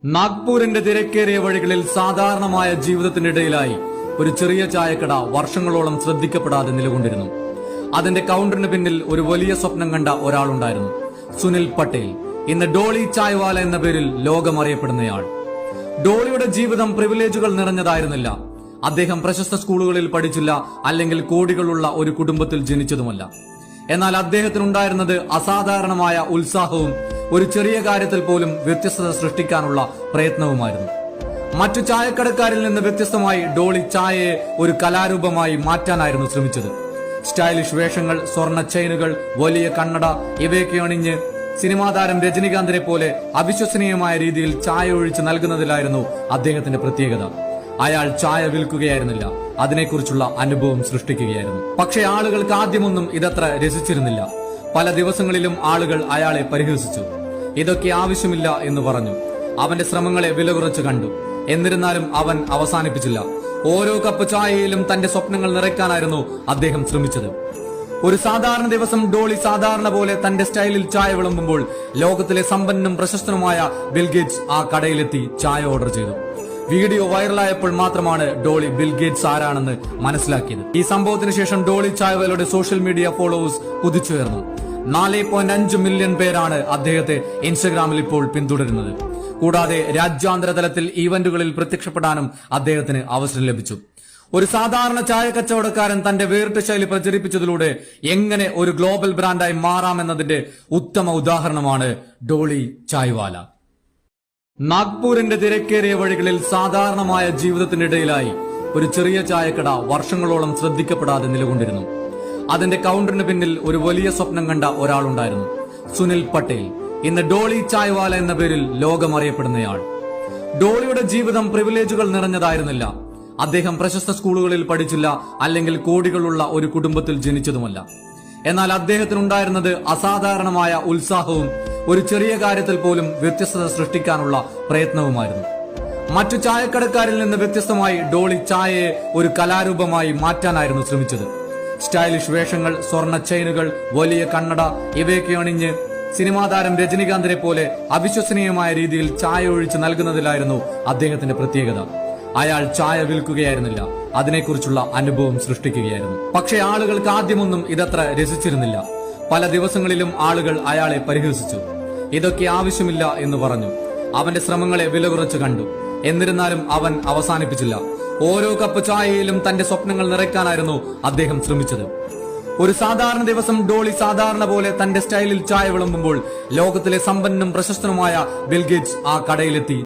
നാഗ്പൂരിന്റെ തിരക്കേറിയ വഴികളിൽ സാധാരണമായ ജീവിതത്തിനിടയിലായി ഒരു ചെറിയ ചായക്കട വർഷങ്ങളോളം ശ്രദ്ധിക്കപ്പെടാതെ നിലകൊണ്ടിരുന്നു. അതിന്റെ കൗണ്ടറിന് പിന്നിൽ ഒരു വലിയ സ്വപ്നം കണ്ട ഒരാളുണ്ടായിരുന്നു, സുനിൽ പട്ടേൽ. ഇന്ന് ഡോളി ചായ്വാല എന്ന പേരിൽ ലോകമറിയപ്പെടുന്നയാൾ. ഡോളിയുടെ ജീവിതം പ്രിവിലേജുകൾ നിറഞ്ഞതായിരുന്നില്ല. അദ്ദേഹം പ്രശസ്ത സ്കൂളുകളിൽ പഠിച്ചില്ല, അല്ലെങ്കിൽ കോടികളുള്ള ഒരു കുടുംബത്തിൽ ജനിച്ചതുമല്ല. എന്നാൽ അദ്ദേഹത്തിനുണ്ടായിരുന്നത് അസാധാരണമായ ഉത്സാഹവും ഒരു ചെറിയ കാര്യത്തിൽ പോലും വ്യത്യസ്തത സൃഷ്ടിക്കാനുള്ള പ്രയത്നവുമായിരുന്നു. മറ്റു ചായക്കടക്കാരിൽ നിന്ന് വ്യത്യസ്തമായി ഡോളി ചായയെ ഒരു കലാരൂപമായി മാറ്റാനായിരുന്നു ശ്രമിച്ചത്. സ്റ്റൈലിഷ് വേഷങ്ങൾ, സ്വർണ്ണ ചെയിനുകൾ, വലിയ കണ്ണട ഇവയൊക്കെ അണിഞ്ഞ് സിനിമാ താരം രജനികാന്തിനെ പോലെ അവിശ്വസനീയമായ രീതിയിൽ ചായ ഒഴിച്ച് നൽകുന്നതിലായിരുന്നു അദ്ദേഹത്തിന്റെ പ്രത്യേകത. അയാൾ ചായ വിൽക്കുകയായിരുന്നില്ല, അതിനെക്കുറിച്ചുള്ള അനുഭവം സൃഷ്ടിക്കുകയായിരുന്നു. പക്ഷേ ആളുകൾക്ക് ആദ്യമൊന്നും ഇതത്ര രസിച്ചിരുന്നില്ല. പല ദിവസങ്ങളിലും ആളുകൾ അയാളെ പരിഹസിച്ചു. ഇതൊക്കെ ആവശ്യമില്ല എന്ന് പറഞ്ഞു. അവന്റെ ശ്രമങ്ങളെ വില കുറച്ച് കണ്ടു. എന്നിരുന്നാലും അവൻ അവസാനിപ്പിച്ചില്ല. ഓരോ കപ്പ് ചായയിലും തന്റെ സ്വപ്നങ്ങൾ നിറയ്ക്കാനായിരുന്നു അദ്ദേഹം ശ്രമിച്ചത്. ഒരു സാധാരണ ദിവസം ഡോളി സാധാരണ പോലെ തന്റെ സ്റ്റൈലിൽ ചായ വിളമ്പുമ്പോൾ ലോകത്തിലെ സമ്പന്നനും പ്രശസ്തനുമായ ബിൽഗേറ്റ്സ് ആ കടയിലെത്തി ചായ ഓർഡർ ചെയ്തു. വീഡിയോ വൈറലായപ്പോൾ മാത്രമാണ് ഡോളി ബിൽഗേറ്റ്സ് ആരാണെന്ന് മനസ്സിലാക്കിയത്. ഈ സംഭവത്തിന് ശേഷം ഡോളി ചായ്വാലയുടെ സോഷ്യൽ മീഡിയ ഫോളോവേഴ്സ് കുതിച്ചുയർന്നു. 4.5 മില്യൺ പേരാണ് അദ്ദേഹത്തെ ഇൻസ്റ്റഗ്രാമിൽ ഇപ്പോൾ പിന്തുടരുന്നത്. കൂടാതെ രാജ്യാന്തര തലത്തിൽ ഈവന്റുകളിൽ പ്രത്യക്ഷപ്പെടാനും അദ്ദേഹത്തിന് അവസരം ലഭിച്ചു. ഒരു സാധാരണ ചായ കച്ചവടക്കാരൻ തന്റെ വേറിട്ട ശൈലി പ്രചരിപ്പിച്ചതിലൂടെ എങ്ങനെ ഒരു ഗ്ലോബൽ ബ്രാൻഡായി മാറാമെന്നതിന്റെ ഉത്തമ ഉദാഹരണമാണ് ഡോളി ചായ്വാല. നാഗ്പൂരിന്റെ തിരക്കേറിയ വഴികളിൽ സാധാരണമായ ജീവിതത്തിനിടയിലായി ഒരു ചെറിയ ചായക്കട വർഷങ്ങളോളം ശ്രദ്ധിക്കപ്പെടാതെ നിലകൊണ്ടിരുന്നു. അതിന്റെ കൗണ്ടറിന് പിന്നിൽ ഒരു വലിയ സ്വപ്നം കണ്ട ഒരാളുണ്ടായിരുന്നു, സുനിൽ പട്ടേൽ. ഇന്ന് ഡോളി ചായ്വാല എന്ന പേരിൽ ലോകമറിയപ്പെടുന്നയാൾ. ഡോളിയുടെ ജീവിതം പ്രിവിലേജുകൾ നിറഞ്ഞതായിരുന്നില്ല. അദ്ദേഹം പ്രശസ്ത സ്കൂളുകളിൽ പഠിച്ചില്ല, അല്ലെങ്കിൽ കോടികളുള്ള ഒരു കുടുംബത്തിൽ ജനിച്ചതുമല്ല. എന്നാൽ അദ്ദേഹത്തിനുണ്ടായിരുന്നത് അസാധാരണമായ ഉത്സാഹവും ഒരു ചെറിയ കാര്യത്തിൽ പോലും വ്യത്യസ്തത സൃഷ്ടിക്കാനുള്ള പ്രയത്നവുമായിരുന്നു. മറ്റു ചായക്കടക്കാരിൽ നിന്ന് വ്യത്യസ്തമായി ഡോളി ചായയെ ഒരു കലാരൂപമായി മാറ്റാനായിരുന്നു ശ്രമിച്ചത്. സ്റ്റൈലിഷ് വേഷങ്ങൾ, സ്വർണ്ണ ചെയിനുകൾ, വലിയ കണ്ണട ഇവയൊക്കെ അണിഞ്ഞ് സിനിമാ താരം രജനികാന്തിനെ പോലെ അവിശ്വസനീയമായ രീതിയിൽ ചായ ഒഴിച്ച് നൽകുന്നതിലായിരുന്നു അദ്ദേഹത്തിന്റെ പ്രത്യേകത. അയാൾ ചായ വിൽക്കുകയായിരുന്നില്ല, അതിനെക്കുറിച്ചുള്ള അനുഭവം സൃഷ്ടിക്കുകയായിരുന്നു. പക്ഷേ ആളുകൾക്ക് ആദ്യമൊന്നും ഇതത്ര രസിച്ചിരുന്നില്ല. പല ദിവസങ്ങളിലും ആളുകൾ അയാളെ പരിഹസിച്ചു. ഇതൊക്കെ ആവശ്യമില്ല എന്ന് പറഞ്ഞു. അവന്റെ ശ്രമങ്ങളെ വില കുറച്ച് കണ്ടു. എന്നിരുന്നാലും അവൻ അവസാനിപ്പിച്ചില്ല. ഓരോ കപ്പ് ചായയിലും തന്റെ സ്വപ്നങ്ങൾ നിറയ്ക്കാനായിരുന്നു അദ്ദേഹം ശ്രമിച്ചത്. ഒരു സാധാരണ ദിവസം ഡോളി സാധാരണ പോലെ തന്റെ സ്റ്റൈലിൽ ചായ വിളമ്പുമ്പോൾ ലോകത്തിലെ സമ്പന്നനും പ്രശസ്തനുമായ ബിൽഗേറ്റ്സ് ആ കടയിലെത്തി